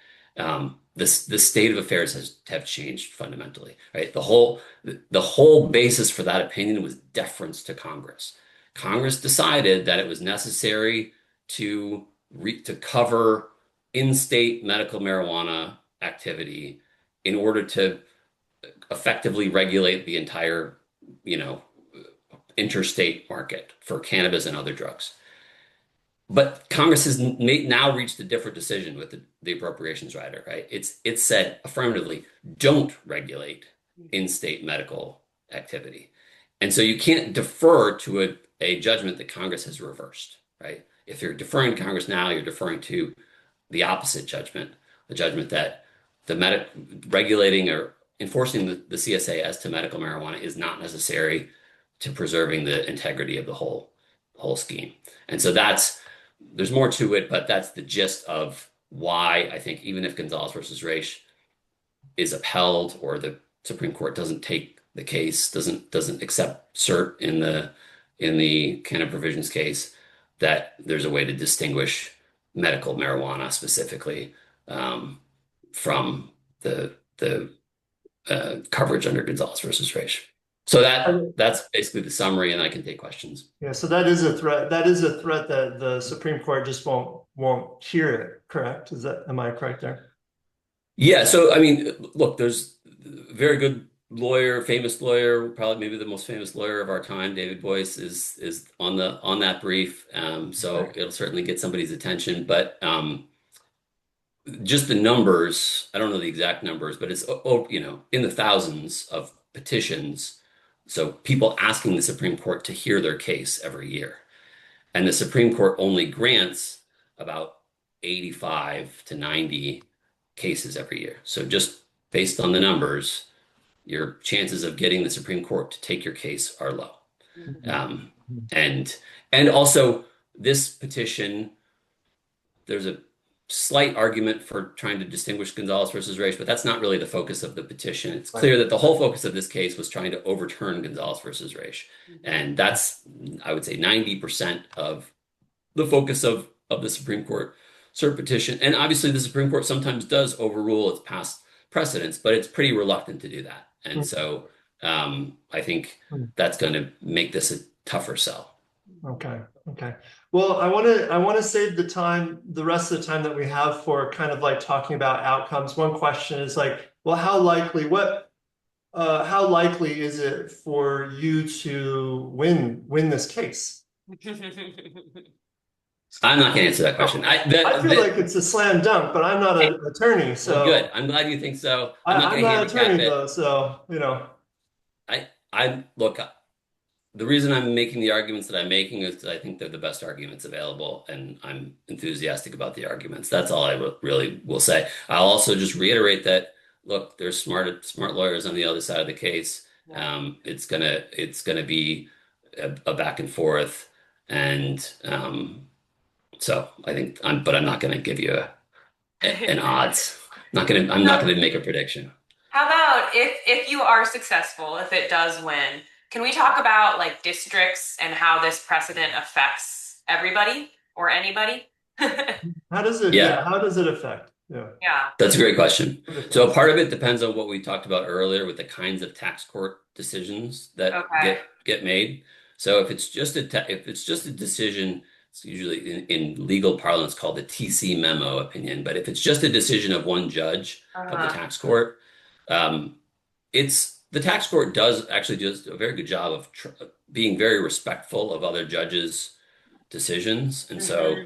the state of affairs have changed fundamentally, right? The whole basis for that opinion was deference to Congress. Congress decided that it was necessary to cover in-state medical marijuana activity in order to effectively regulate the entire, interstate market for cannabis and other drugs. But Congress has now reached a different decision with the appropriations rider, right? It's said affirmatively, don't regulate in-state medical activity. And so you can't defer to a judgment that Congress has reversed, right? If you're deferring to Congress now, you're deferring to the opposite judgment, the judgment that regulating or enforcing the CSA as to medical marijuana is not necessary to preserving the integrity of the whole scheme. And so there's more to it, but that's the gist of why I think even if Gonzalez versus Raich is upheld or the Supreme Court doesn't take the case, doesn't accept cert in the Canada Provisions case, that there's a way to distinguish medical marijuana specifically from the coverage under Gonzalez versus Raich. So that's basically the summary, and I can take questions. Yeah, so that is a threat. That is a threat that the Supreme Court just won't hear it, correct? Am I correct there? Yeah, so I mean, look, there's a very good lawyer, famous lawyer, probably maybe the most famous lawyer of our time, David Boyce, is on that brief. So it'll certainly get somebody's attention. But just the numbers, I don't know the exact numbers, but it's in the thousands of petitions. So people asking the Supreme Court to hear their case every year. And the Supreme Court only grants about 85 to 90 cases every year. So just based on the numbers, your chances of getting the Supreme Court to take your case are low. Mhm. And also this petition, there's a slight argument for trying to distinguish Gonzalez versus Raich, but that's not really the focus of the petition. It's clear that the whole focus of this case was trying to overturn Gonzalez versus Raich. And that's, I would say, 90% of the focus of the Supreme Court cert petition. And obviously the Supreme Court sometimes does overrule its past precedents, but it's pretty reluctant to do that. And so I think that's going to make this a tougher sell. Okay. Well, I want to save the rest of the time that we have for kind of like talking about outcomes. One question is like, well, how likely is it for you to win this case? I'm not going to answer that question. I feel like it's a slam dunk, but I'm not an attorney, so well, good. I'm glad you think so. I'm not not an attorney though, so I look. The reason I'm making the arguments that I'm making is because I think they're the best arguments available, and I'm enthusiastic about the arguments. That's all I really will say. I'll also just reiterate that, look, there's smart lawyers on the other side of the case. It's gonna be a back and forth, and so I think but I'm not gonna give you an odds. I'm not gonna make a prediction. How about if you are successful, if it does win, can we talk about like districts and how this precedent affects everybody or anybody? how does it affect? Yeah. That's a great question. So part of it depends on what we talked about earlier with the kinds of tax court decisions that get made. So if it's just a decision, it's usually in legal parlance called the TC memo opinion. But if it's just a decision of one judge of the tax court, the tax court does actually do a very good job of being very respectful of other judges' decisions. And so,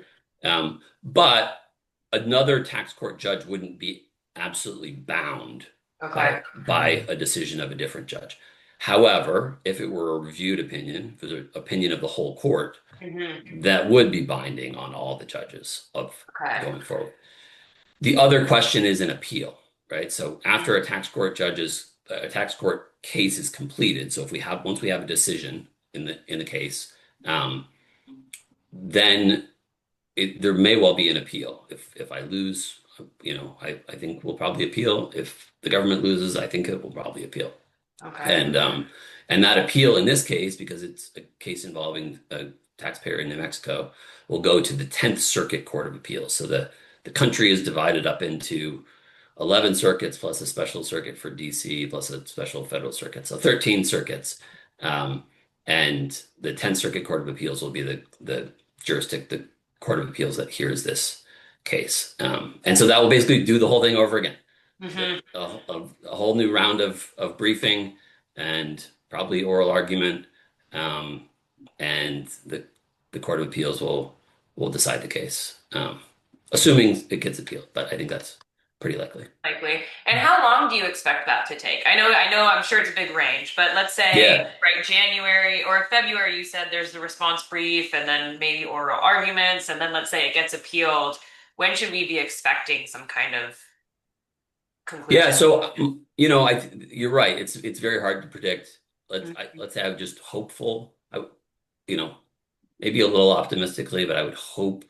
but another tax court judge wouldn't be absolutely bound by a decision of a different judge. However, if it were a reviewed opinion, for the opinion of the whole court, that would be binding on all the judges of going forward. The other question is an appeal, right? So after a tax court case is completed, so once we have a decision in the case, then there may well be an appeal. If I lose, I think we'll probably appeal. If the government loses, I think it will probably appeal. And that appeal in this case, because it's a case involving a taxpayer in New Mexico, will go to the 10th Circuit Court of Appeals. So the country is divided up into 11 circuits plus a special circuit for DC plus a special federal circuit. So 13 circuits. And the 10th Circuit Court of Appeals will be the Court of Appeals that hears this case. And so that will basically do the whole thing over again. A whole new round of briefing and probably oral argument. And the Court of Appeals will decide the case. Assuming it gets appealed, but I think that's pretty likely. And how long do you expect that to take? I know, I'm sure it's a big range, but let's say, January or February, you said there's the response brief and then maybe oral arguments, and then let's say it gets appealed. When should we be expecting some kind of conclusion? Yeah, so, you're right. It's very hard to predict. Let's say I'm just hopeful, maybe a little optimistically, but I would hope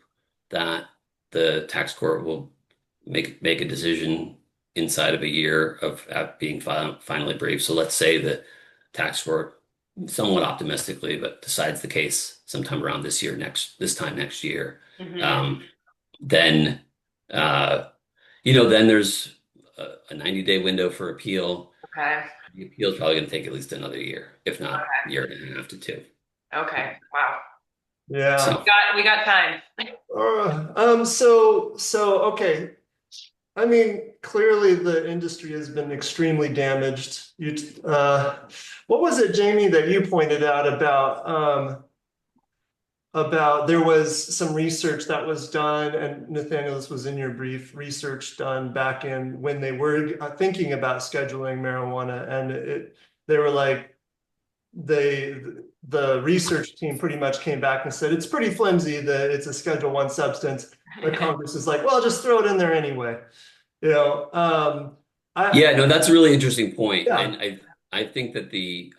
that the tax court will make a decision inside of a year of being finally briefed. So let's say the tax court, somewhat optimistically, but decides the case sometime around this time next year. Then then there's a 90-day window for appeal. The appeal is probably going to take at least another year, if not a year and a half to two. Wow. Yeah. So we got time. Okay. I mean, clearly the industry has been extremely damaged. What was it, Jamie, that you pointed out about there was some research that was done, and Nathaniel, this was in your brief, research done back in when they were thinking about scheduling marijuana, and they were like, the research team pretty much came back and said, it's pretty flimsy that it's a Schedule I substance. The Congress is like, well, just throw it in there anyway. I, Yeah, no, that's a really interesting point. yeah, And I think that the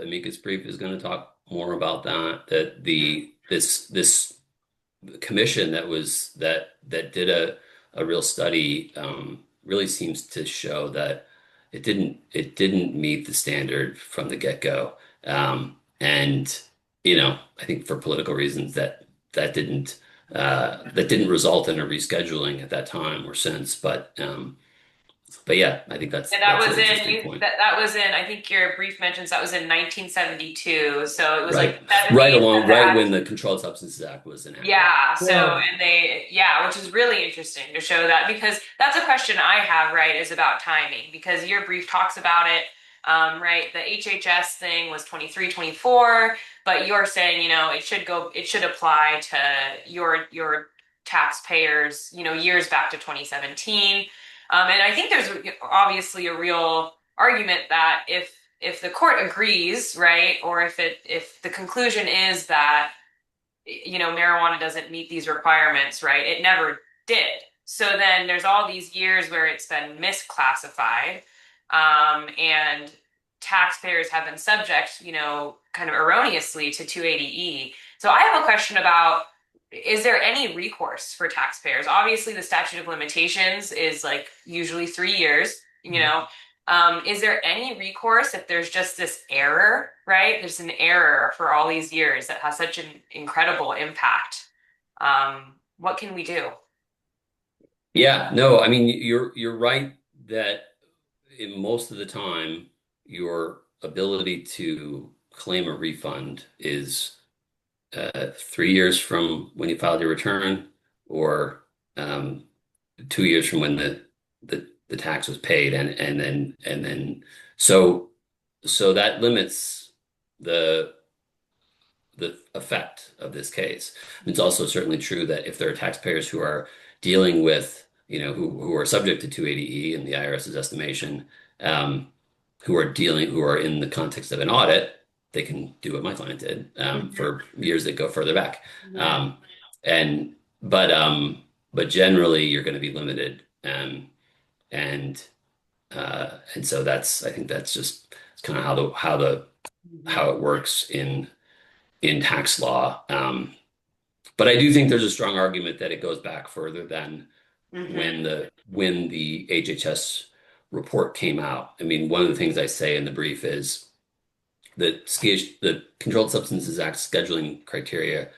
amicus brief is going to talk more about that, that this commission that did a real study really seems to show that it didn't meet the standard from the get-go. And I think for political reasons that didn't result in a rescheduling at that time or since. But yeah, I think that's And that that's an was in interesting you point. that was in, I think your brief mentions that was in 1972. So it was like Right. the Right 70s that along, the right act. when the Controlled Substances Act was enacted. Yeah, so well, and they yeah, which is really interesting to show that because that's a question I have, right, is about timing because your brief talks about it. Right, the HHS thing was 23, 24, but you're saying, it should apply to your taxpayers, years back to 2017. And I think there's obviously a real argument that if the court agrees, right, or if the conclusion is that marijuana doesn't meet these requirements, right? It never did. So then there's all these years where it's been misclassified, and taxpayers have been subject, kind of erroneously to 280E. So I have a question about, is there any recourse for taxpayers? Obviously, the statute of limitations is like usually 3 years, is there any recourse if there's just this error, right? There's an error for all these years that has such an incredible impact. What can we do? Yeah, no, I mean you're right that in most of the time your ability to claim a refund is 3 years from when you filed your return, or 2 years from when the tax was paid, and then so so that limits the the effect of this case. It's also certainly true that if there are taxpayers who are dealing with, who are subject to 280E in the IRS's estimation, um, who are in the context of an audit, they can do what my client did Mhm. for years that go further back. Mhm. Um, and but generally you're going to be limited, and so I think that's just kind of how it works in tax law. But I do think there's a strong argument that it goes back further than Mhm. when the HHS report came out. I mean, one of the things I say in the brief is that the Controlled Substances Act scheduling criteria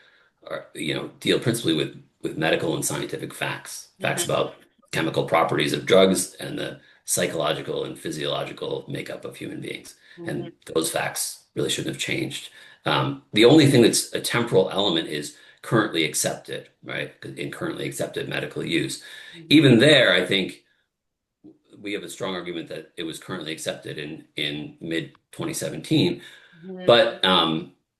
deal principally with medical and scientific facts Mhm. about chemical properties of drugs and the psychological and physiological makeup of human beings. Mhm. And those facts really shouldn't have changed. The only thing that's a temporal element is currently accepted, right? In currently accepted medical use. Mhm. Even there, I think we have a strong argument that it was currently accepted in mid 2017. Mhm. But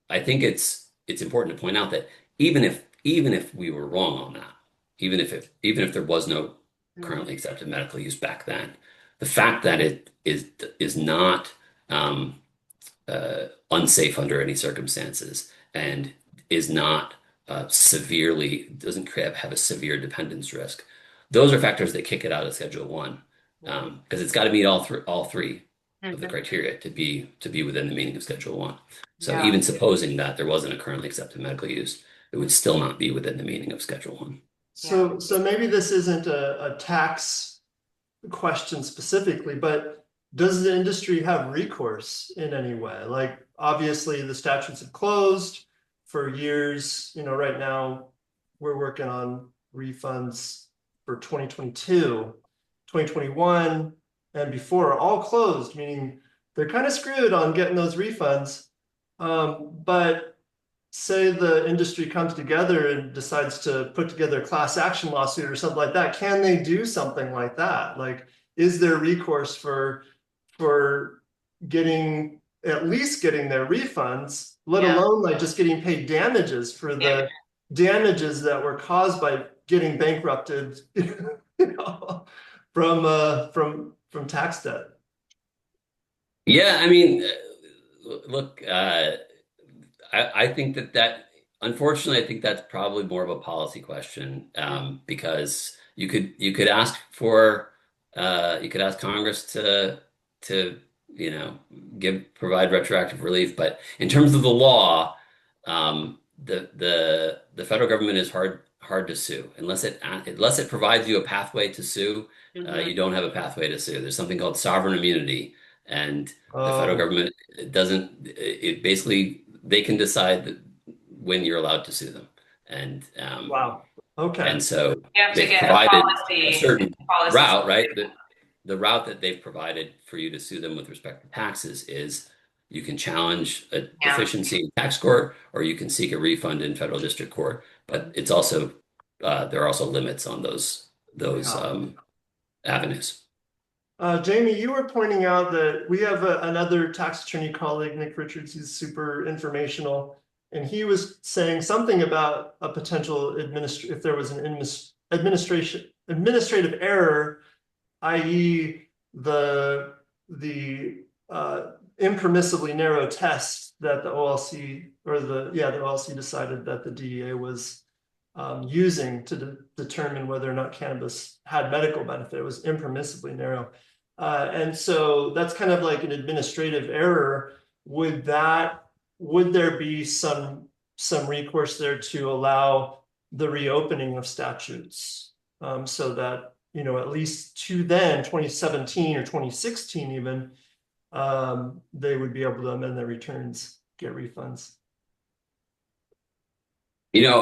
I think it's important to point out that even if we were wrong on that, even if there was no Mhm. currently accepted medical use back then, the fact that it is not unsafe under any circumstances and is not severely doesn't have a severe dependence risk. Those are factors that kick it out of Schedule One, Mhm. because it's got to meet all three of the Mhm. criteria to be within the meaning of Schedule One. So Yeah. even supposing that there wasn't a currently accepted medical use, it would Mhm. still not be within the meaning of Schedule One. Yeah. so maybe this isn't a tax question specifically, but does the industry have recourse in any way? Like, obviously, the statutes have closed for years. Right now, we're working on refunds for 2022, 2021, and before are all closed, meaning they're kind of screwed on getting those refunds. But say the industry comes together and decides to put together a class action lawsuit or something like that, can they do something like that? Like, is there recourse for getting at least getting their refunds, let Yeah. alone like just getting paid damages for Yeah. the damages that were caused by getting bankrupted, from tax debt? Yeah, I mean, look, I think that unfortunately, I think that's probably more of a policy question, because you could ask for You could ask Congress to provide retroactive relief. But in terms of the law, the federal government is hard to sue unless it provides you a pathway to sue. Mhm. You don't have a pathway to sue. There's something called sovereign immunity, and the federal Oh, government doesn't. It basically they can decide when you're allowed to sue them, and um, wow. Okay. and so You have to they've get a provided a policy certain policy. route, right? The route that they've provided for you to sue them with respect to taxes is you can challenge a Yeah. deficiency in tax court, or you can seek a refund in federal district court. But it's also there are also limits on those Yeah. avenues. Jamie, you were pointing out that we have another tax attorney colleague, Nick Richards. He's super informational, and he was saying something about a potential if there was an administrative error, i.e., the impermissibly narrow test that the OLC the OLC decided that the DEA was using to determine whether or not cannabis had medical benefit. It was impermissibly narrow. And so that's kind of like an administrative error. Would there be some recourse there to allow the reopening of statutes, so that, at least to then 2017 or 2016 even, they would be able to amend their returns, get refunds? You know,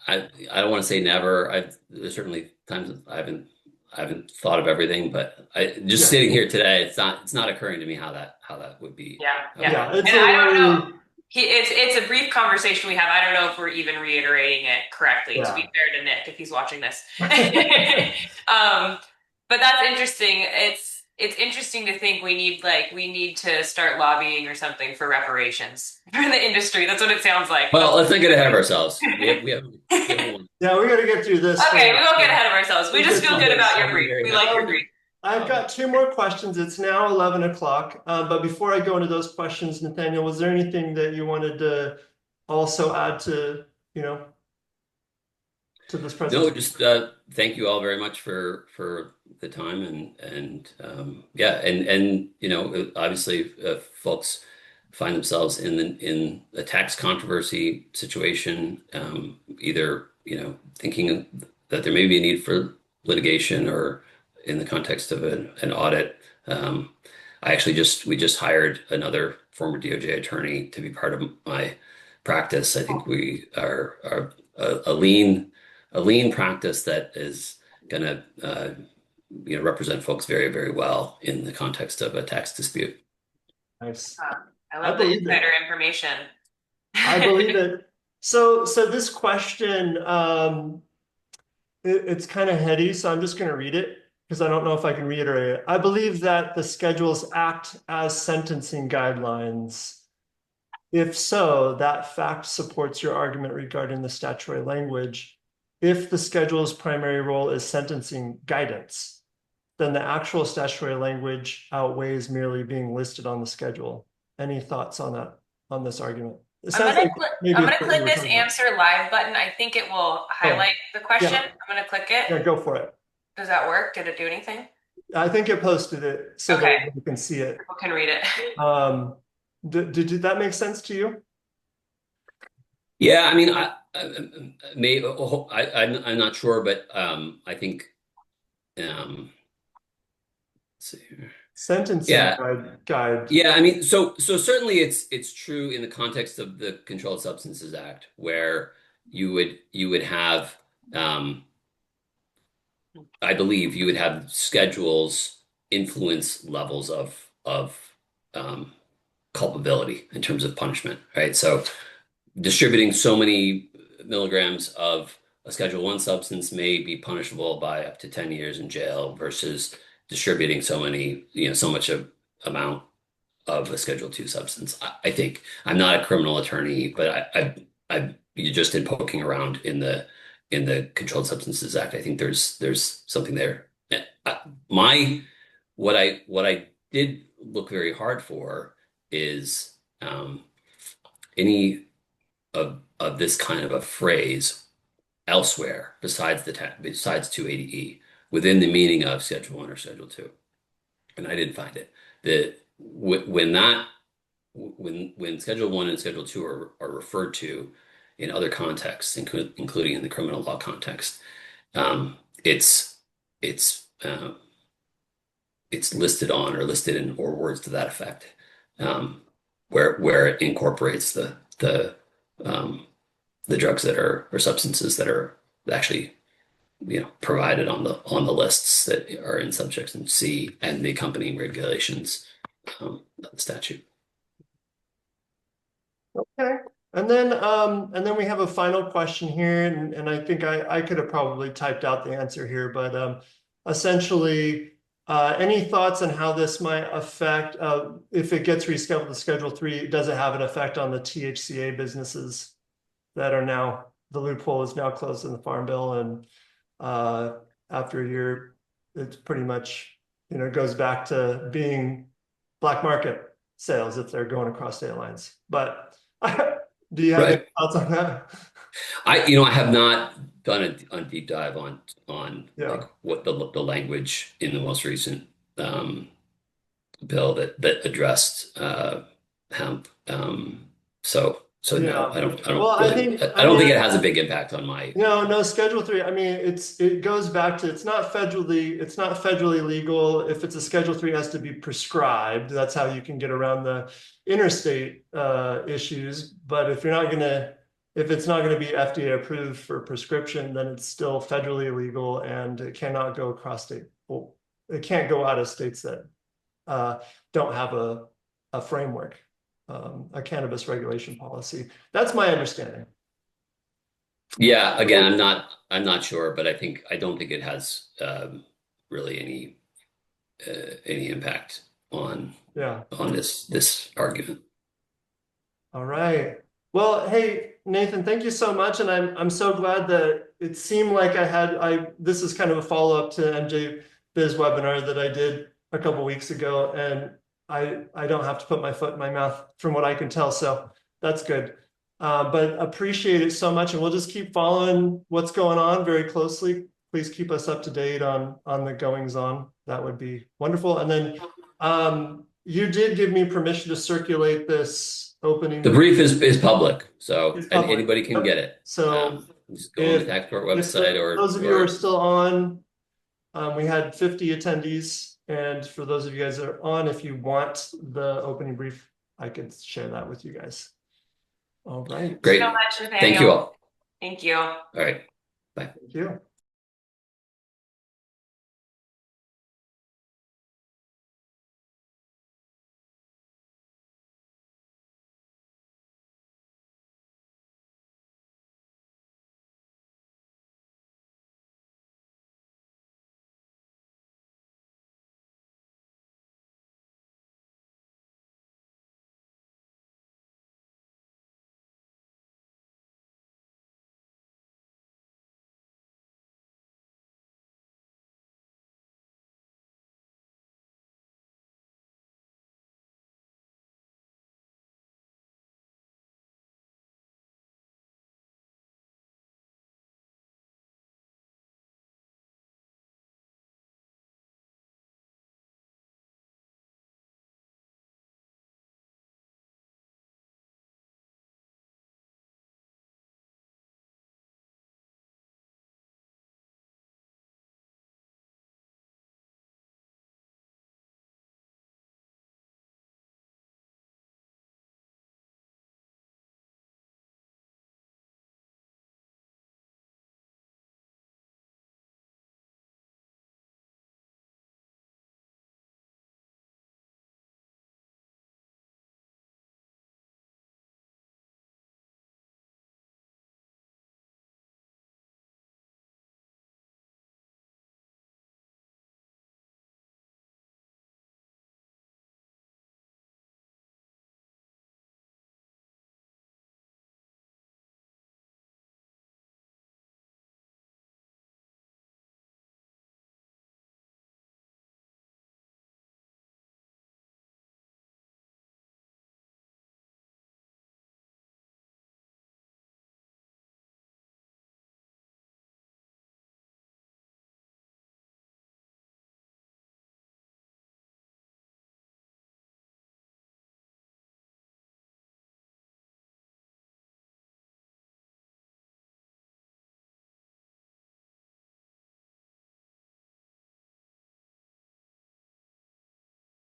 I don't want to say never. There's certainly times I haven't thought of everything, but just Yeah. sitting here today, it's not occurring to me how that would be. Yeah, how yeah. Yeah, it's And I don't know. really, It's a brief conversation we have. I don't know if we're even reiterating it correctly, to yeah. be fair to Nick, if he's watching this. But that's interesting. It's interesting to think we need to start lobbying or something for reparations for the industry. That's what it sounds like. Well, let's not get ahead of ourselves. We have one. Yeah, we got to get through this. Okay, we won't get ahead of ourselves. We just feel good about your brief. We like your brief. I've got two more questions. It's now 11 o'clock. But before I go into those questions, Nathaniel, was there anything that you wanted to also add to this No, presentation? just thank you all very much for the time and yeah, and obviously folks find themselves in a tax controversy situation, either thinking that there may be a need for litigation or in the context of an audit. We just hired another former DOJ attorney to be part of my practice. I think we are a lean practice that is going to represent folks very, very well in the context of a tax dispute. Nice. I love the insider information. I believe it. So this question, it's kind of heady, so I'm just going to read it because I don't know if I can reiterate it. I believe that the schedules act as sentencing guidelines. If so, that fact supports your argument regarding the statutory language. If the schedule's primary role is sentencing guidance, then the actual statutory language outweighs merely being listed on the schedule. Any thoughts on that, on this argument? I'm gonna click this answer live button. I think it will highlight the question. Yeah. I'm gonna click it. Yeah, go for it. Does that work? Did it do anything? I think it posted it so that you can see it. People can read it. Did that make sense to you? Yeah, I mean, I'm not sure, but I think let's see here. Sentencing guide. Yeah, I mean, so certainly it's true in the context of the Controlled Substances Act, where you would have, I believe you would have schedules influence levels of culpability in terms of punishment, right? So distributing so many milligrams of a Schedule 1 substance may be punishable by up to 10 years in jail versus distributing so much amount of a Schedule 2 substance. I think I'm not a criminal attorney, but you just in poking around in the Controlled Substances Act, I think there's something there. What I did look very hard for is any of this kind of a phrase elsewhere besides 280E, within the meaning of Schedule 1 or Schedule 2. And I didn't find it. When Schedule 1 and Schedule 2 are referred to in other contexts, including in the criminal law context, um, it's it's uh, it's listed on or listed in or words to that effect, um, where it incorporates um, the drugs that are or substances that are actually provided on the lists that are in subsection C and the accompanying regulations of the statute. Okay. And then we have a final question here, and I think I could have probably typed out the answer here, but essentially, any thoughts on how this might affect, if it gets rescheduled to Schedule 3, does it have an effect on the THCA businesses that are now, the loophole is now closed in the Farm Bill, and after a year, it's pretty much, goes back to being black market sales if they're going across state lines. But do you have any Right. thoughts on that? I have not done a deep dive on Yeah. like what the language in the most recent bill that addressed hemp. So no, Yeah. I don't Well, I really think, I don't think it has a big impact on my. no, Schedule 3. I mean, it goes back to it's not federally legal. If it's a Schedule 3, it has to be prescribed. That's how you can get around the interstate issues. But if it's not gonna be FDA approved for prescription, then it's still federally illegal and it cannot go across state. Well, it can't go out of states that don't have a framework, a cannabis regulation policy. That's my understanding. Yeah, again, I'm not sure, but I don't think it has really any impact on Yeah. this argument. All right. Well, hey, Nathan, thank you so much. And I'm so glad that it seemed like this is kind of a follow-up to MJBiz webinar that I did a couple weeks ago. And I don't have to put my foot in my mouth from what I can tell. So that's good. But appreciate it so much. And we'll just keep following what's going on very closely. Please keep us up to date on the goings on. That would be wonderful. And then you did give me permission to circulate this opening. The brief is public, so It's and public. anybody can Yep. get it. So Just go on the tax court website those of you who are still on, we had 50 attendees. And for those of you guys that are on, if you want the opening brief, I can share that with you guys. All right. Great. So much, Nathaniel. Thank you all. Thank you. All right. Thank you.